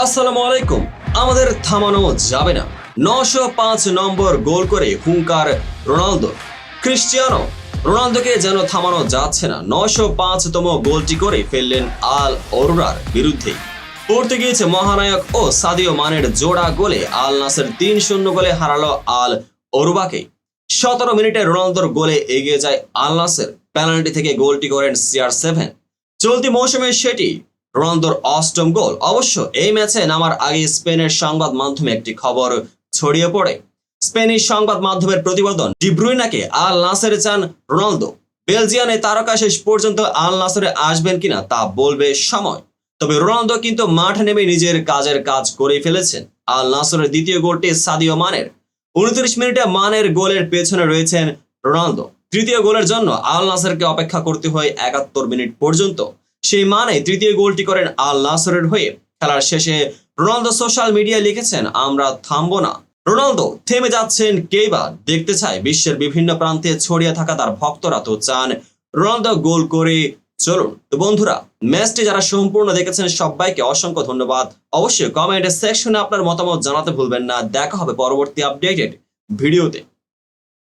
আসসালামু আলাইকুম। আমাদের থামানো যাবে না। 905 নম্বর গোল করে হুঙ্কার রোনালদো। ক্রিস্টিয়ানো রোনালদোকে যেন থামানো যাচ্ছে না। 905তম গোলটি করে ফেললেন আল অরোরার বিরুদ্ধে। পর্তুগিজ মহানায়ক ও সাদিও মানের জোড়া গোলে আল নাসের 3-0 গোলে হারালো আল অরুবাকে। 17 মিনিটে রোনালদোর গোলে এগিয়ে যায় আল নাসের। পেনাল্টি থেকে গোলটি করেন CR7। চলতি মৌসুমে সেটি রোনালদোর অষ্টম গোল। অবশ্য এই ম্যাচে নামার আগে স্পেনের সংবাদ মাধ্যমে একটি খবর ছড়িয়ে পড়ে। স্পেনিশ সংবাদ মাধ্যমের প্রতিবেদন, ডি ব্রুইনাকে আল নাসেরে চান রোনালদো। বেলজিয়ান এই তারকা শেষ পর্যন্ত আল নাসরে আসবেন কিনা তা বলবে সময়। তবে রোনালদো কিন্তু মাঠে নেমে নিজের কাজ করে ফেলেছেন। আল নাসরের দ্বিতীয় গোলটি সাদিও মানের। 29 মিনিটে মানের গোলের পেছনে রয়েছেন রোনালদো। তৃতীয় গোলের জন্য আল নাসরকে অপেক্ষা করতে হয় 71 মিনিট পর্যন্ত। সেই মানে তৃতীয় গোলটি করেন আল নাসরের হয়ে। খেলার শেষে রোনালদো সোশ্যাল মিডিয়ায় লিখেছেন, আমরা থামবো না। রোনালদো থেমে যাচ্ছেন কেইবা দেখতে চায় বিশ্বের বিভিন্ন প্রান্তে ছড়িয়ে থাকা তার ভক্তরা তো চান রোনালদো গোল করে চলুন। তো বন্ধুরা, ম্যাচটি যারা সম্পূর্ণ দেখেছেন সবাইকে অসংখ্য ধন্যবাদ। অবশ্যই কমেন্ট সেকশনে আপনার মতামত জানাতে ভুলবেন না। দেখা হবে পরবর্তী আপডেটেড ভিডিওতে।